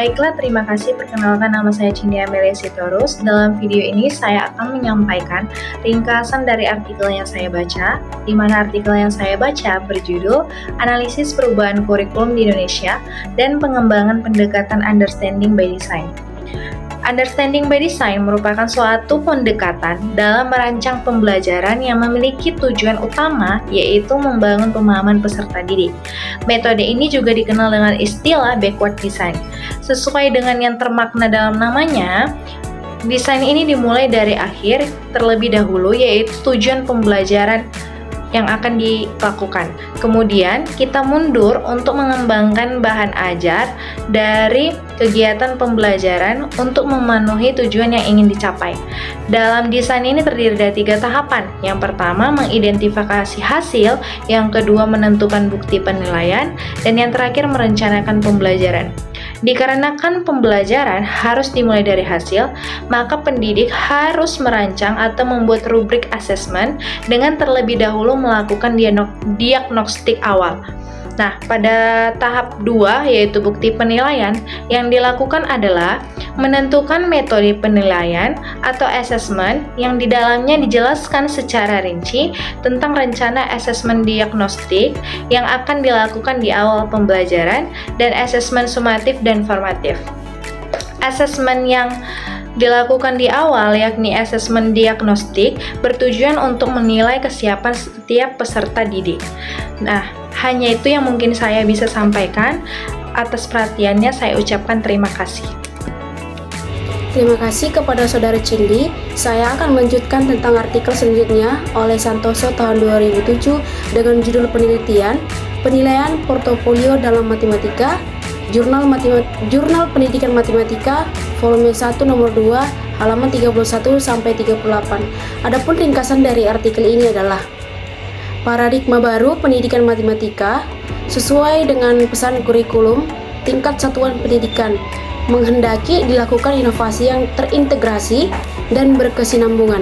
Baiklah, terima kasih. Perkenalkan, nama saya Cindy Amelia Sitorus. Dalam video ini saya akan menyampaikan ringkasan dari artikel yang saya baca, di mana artikel yang saya baca berjudul Analisis Perubahan Kurikulum di Indonesia dan Pengembangan Pendekatan Understanding by Design. Understanding by Design merupakan suatu pendekatan dalam merancang pembelajaran yang memiliki tujuan utama, yaitu membangun pemahaman peserta didik. Metode ini juga dikenal dengan istilah backward design. Sesuai dengan yang termakna dalam namanya, desain ini dimulai dari akhir terlebih dahulu, yaitu tujuan pembelajaran yang akan dilakukan. Kemudian kita mundur untuk mengembangkan bahan ajar dari kegiatan pembelajaran untuk memenuhi tujuan yang ingin dicapai. Dalam desain ini terdiri dari 3 tahapan. Yang pertama, mengidentifikasi hasil, yang kedua, menentukan bukti penilaian, dan yang terakhir, merencanakan pembelajaran. Dikarenakan pembelajaran harus dimulai dari hasil, maka pendidik harus merancang atau membuat rubrik asesmen dengan terlebih dahulu melakukan diagnostik awal. Nah, pada tahap 2, yaitu bukti penilaian, yang dilakukan adalah menentukan metode penilaian atau asesmen yang di dalamnya dijelaskan secara rinci tentang rencana asesmen diagnostik yang akan dilakukan di awal pembelajaran dan asesmen sumatif dan formatif. Asesmen yang dilakukan di awal, yakni asesmen diagnostik, bertujuan untuk menilai kesiapan setiap peserta didik. Nah, hanya itu yang mungkin saya bisa sampaikan. Atas perhatiannya saya ucapkan terima kasih. Terima kasih kepada Saudara Cindy. Saya akan melanjutkan tentang artikel selanjutnya oleh Santoso tahun 2007 dengan judul penelitian Penilaian Portofolio dalam Matematika, Jurnal Pendidikan Matematika, volume 1 nomor 2, halaman 31 sampai 38. Adapun ringkasan dari artikel ini adalah paradigma baru pendidikan matematika sesuai dengan pesan kurikulum tingkat satuan pendidikan, menghendaki dilakukan inovasi yang terintegrasi dan berkesinambungan.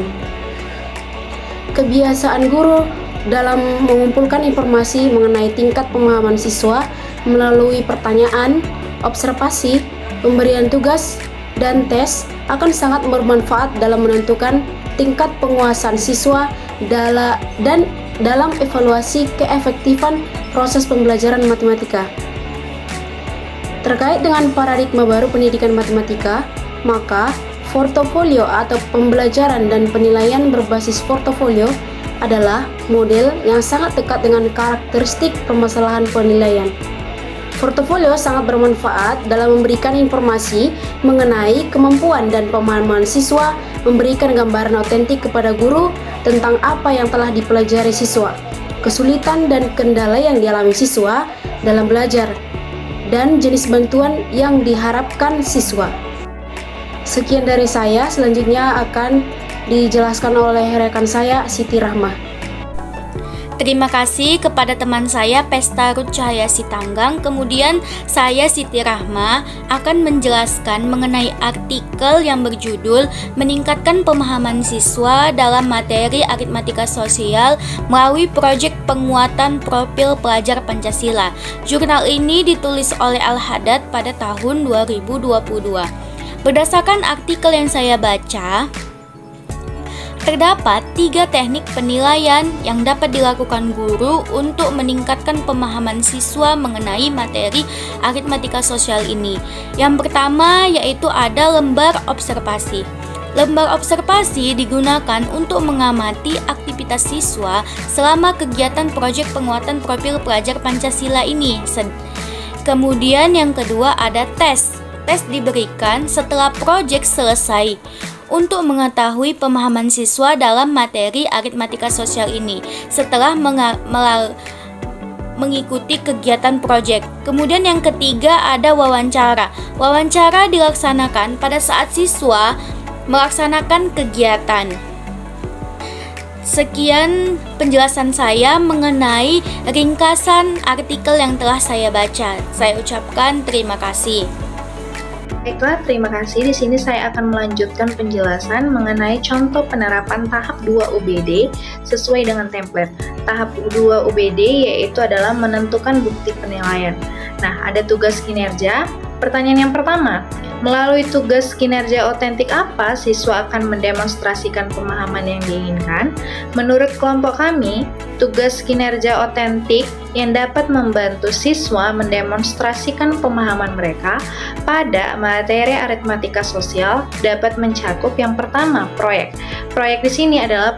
Kebiasaan guru dalam mengumpulkan informasi mengenai tingkat pemahaman siswa melalui pertanyaan, observasi, pemberian tugas, dan tes akan sangat bermanfaat dalam menentukan tingkat penguasaan siswa dan dalam evaluasi keefektifan proses pembelajaran matematika. Terkait dengan paradigma baru pendidikan matematika, maka portofolio atau pembelajaran dan penilaian berbasis portofolio adalah model yang sangat dekat dengan karakteristik permasalahan penilaian. Portofolio sangat bermanfaat dalam memberikan informasi mengenai kemampuan dan pemahaman siswa, memberikan gambaran otentik kepada guru tentang apa yang telah dipelajari siswa, kesulitan dan kendala yang dialami siswa dalam belajar, dan jenis bantuan yang diharapkan siswa. Sekian dari saya, selanjutnya akan dijelaskan oleh rekan saya, Siti Rahmah. Terima kasih kepada teman saya Pesta Ruth Cahaya Sitanggang. Kemudian saya Siti Rahma akan menjelaskan mengenai artikel yang berjudul Meningkatkan Pemahaman Siswa dalam Materi Aritmatika Sosial melalui Proyek Penguatan Profil Pelajar Pancasila. Jurnal ini ditulis oleh Al-Haddad pada tahun 2022. Berdasarkan artikel yang saya baca, terdapat 3 teknik penilaian yang dapat dilakukan guru untuk meningkatkan pemahaman siswa mengenai materi aritmatika sosial ini. Yang pertama yaitu ada lembar observasi. Lembar observasi digunakan untuk mengamati aktivitas siswa selama kegiatan proyek penguatan profil pelajar Pancasila ini. Kemudian yang kedua ada tes. Tes diberikan setelah proyek selesai untuk mengetahui pemahaman siswa dalam materi aritmatika sosial ini setelah mengikuti kegiatan proyek. Kemudian yang ketiga ada wawancara. Wawancara dilaksanakan pada saat siswa melaksanakan kegiatan. Sekian penjelasan saya mengenai ringkasan artikel yang telah saya baca. Saya ucapkan terima kasih. Baiklah, terima kasih. Di sini saya akan melanjutkan penjelasan mengenai contoh penerapan tahap 2 UBD sesuai dengan template. Tahap 2 UBD yaitu adalah menentukan bukti penilaian. Nah, ada tugas kinerja, Pertanyaan yang pertama, melalui tugas kinerja otentik apa siswa akan mendemonstrasikan pemahaman yang diinginkan? Menurut kelompok kami, tugas kinerja otentik yang dapat membantu siswa mendemonstrasikan pemahaman mereka pada materi aritmatika sosial dapat mencakup yang pertama, proyek. Proyek di sini adalah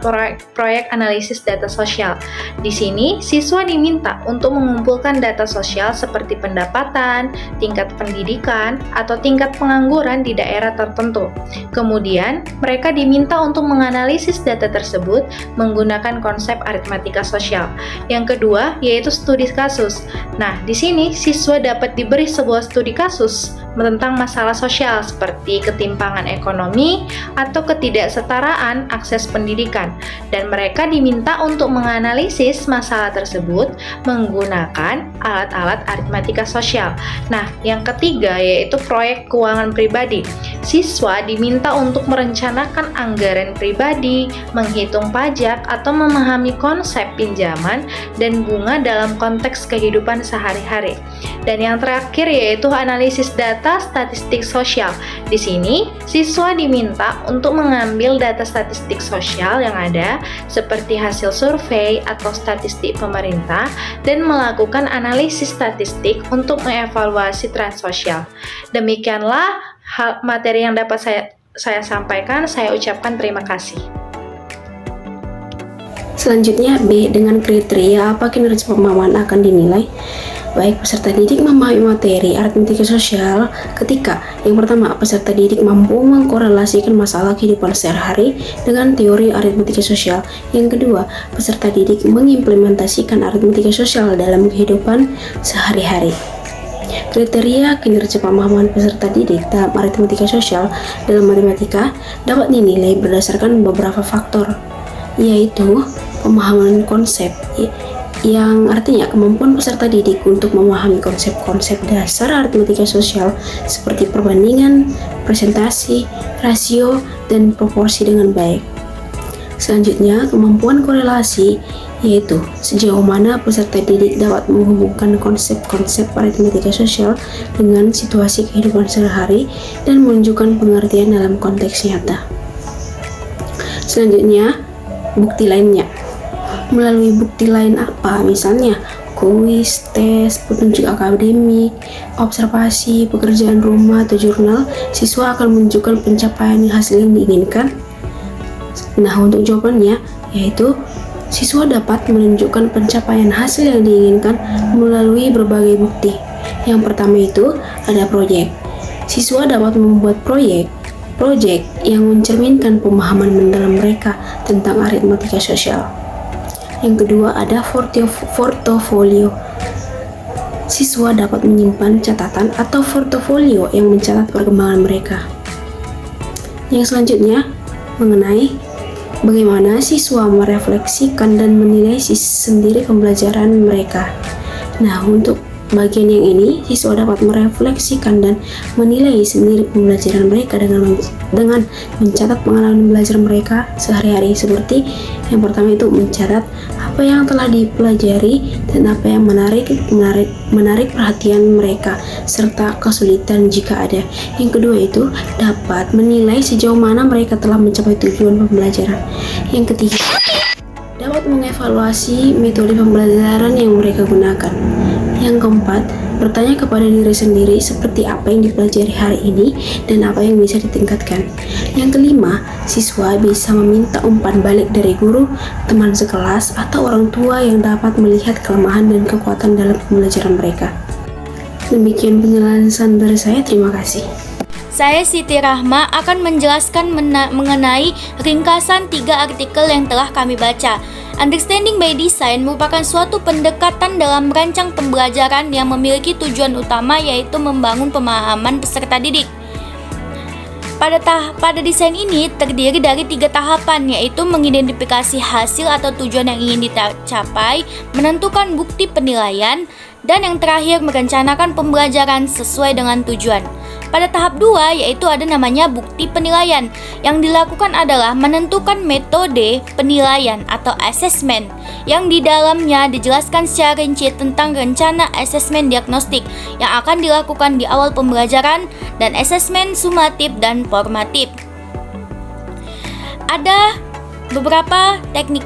proyek analisis data sosial. Di sini, siswa diminta untuk mengumpulkan data sosial seperti pendapatan, tingkat pendidikan, atau tingkat pengangguran di daerah tertentu. Kemudian, mereka diminta untuk menganalisis data tersebut menggunakan konsep aritmatika sosial. Yang kedua, yaitu studi kasus. Nah, di sini siswa dapat diberi sebuah studi kasus tentang masalah sosial seperti ketimpangan ekonomi atau ketidaksetaraan akses pendidikan, dan mereka diminta untuk menganalisis masalah tersebut menggunakan alat-alat aritmatika sosial. Nah, yang ketiga yaitu proyek keuangan pribadi. Siswa diminta untuk merencanakan anggaran pribadi, menghitung pajak, atau memahami konsep pinjaman dan bunga dalam konteks kehidupan sehari-hari. Dan yang terakhir yaitu analisis data statistik sosial. Di sini, siswa diminta untuk mengambil data statistik sosial yang ada seperti hasil survei atau statistik pemerintah dan melakukan analisis statistik untuk mengevaluasi tren sosial. Demikianlah materi yang dapat saya sampaikan. Saya ucapkan terima kasih. Selanjutnya B, dengan kriteria apa kinerja pemahaman akan dinilai? Baik, peserta didik memahami materi aritmatika sosial ketika yang pertama, peserta didik mampu mengkorelasikan masalah kehidupan sehari-hari dengan teori aritmatika sosial. Yang kedua, peserta didik mengimplementasikan aritmatika sosial dalam kehidupan sehari-hari. Kriteria kinerja pemahaman peserta didik dalam aritmatika sosial dalam matematika dapat dinilai berdasarkan beberapa faktor, yaitu pemahaman konsep, yang artinya kemampuan peserta didik untuk memahami konsep-konsep dasar aritmatika sosial seperti perbandingan, presentasi, rasio, dan proporsi dengan baik. Selanjutnya, kemampuan korelasi, yaitu sejauh mana peserta didik dapat menghubungkan konsep-konsep aritmatika sosial dengan situasi kehidupan sehari-hari dan menunjukkan pengertian dalam konteks nyata. Selanjutnya, bukti lainnya. Melalui bukti lain apa? Misalnya, kuis, tes, petunjuk akademik, observasi, pekerjaan rumah, atau jurnal, siswa akan menunjukkan pencapaian hasil yang diinginkan. Nah, untuk jawabannya, yaitu siswa dapat menunjukkan pencapaian hasil yang diinginkan melalui berbagai bukti. Yang pertama itu ada proyek. Siswa dapat membuat proyek yang mencerminkan pemahaman mendalam mereka tentang aritmatika sosial. Yang kedua ada portofolio. Siswa dapat menyimpan catatan atau portofolio yang mencatat perkembangan mereka. Yang selanjutnya mengenai bagaimana siswa merefleksikan dan menilai sendiri pembelajaran mereka. Nah, untuk bagian yang ini, siswa dapat merefleksikan dan menilai sendiri pembelajaran mereka dengan mencatat pengalaman belajar mereka sehari-hari, seperti yang pertama itu mencatat apa yang telah dipelajari dan apa yang menarik perhatian mereka serta kesulitan jika ada. Yang kedua itu dapat menilai sejauh mana mereka telah mencapai tujuan pembelajaran. Yang ketiga, dapat mengevaluasi metode pembelajaran yang mereka gunakan. Yang keempat, bertanya kepada diri sendiri seperti apa yang dipelajari hari ini dan apa yang bisa ditingkatkan. Yang kelima, siswa bisa meminta umpan balik dari guru, teman sekelas, atau orang tua yang dapat melihat kelemahan dan kekuatan dalam pembelajaran mereka. Demikian penjelasan dari saya, terima kasih. Saya Siti Rahma akan menjelaskan mengenai ringkasan 3 artikel yang telah kami baca. Understanding by Design merupakan suatu pendekatan dalam merancang pembelajaran yang memiliki tujuan utama yaitu membangun pemahaman peserta didik. Pada desain ini terdiri dari 3 tahapan, yaitu mengidentifikasi hasil atau tujuan yang ingin dicapai, menentukan bukti penilaian, dan yang terakhir merencanakan pembelajaran sesuai dengan tujuan. Pada tahap 2 yaitu ada namanya bukti penilaian. Yang dilakukan adalah menentukan metode penilaian atau assessment yang di dalamnya dijelaskan secara rinci tentang rencana asesmen diagnostik yang akan dilakukan di awal pembelajaran dan asesmen sumatif dan formatif. Ada beberapa teknik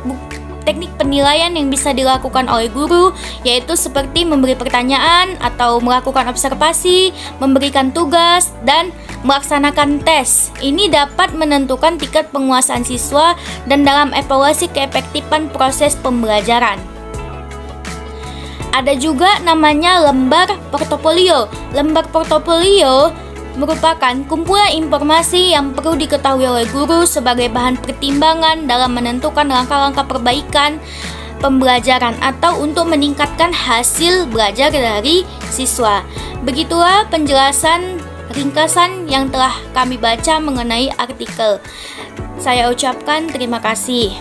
penilaian yang bisa dilakukan oleh guru, yaitu seperti memberi pertanyaan atau melakukan observasi, memberikan tugas, dan melaksanakan tes. Ini dapat menentukan tingkat penguasaan siswa dan dalam evaluasi keefektifan proses pembelajaran. Ada juga namanya lembar portofolio. Lembar portofolio merupakan kumpulan informasi yang perlu diketahui oleh guru sebagai bahan pertimbangan dalam menentukan langkah-langkah perbaikan pembelajaran atau untuk meningkatkan hasil belajar dari siswa. Begitulah penjelasan ringkasan yang telah kami baca mengenai artikel. Saya ucapkan terima kasih.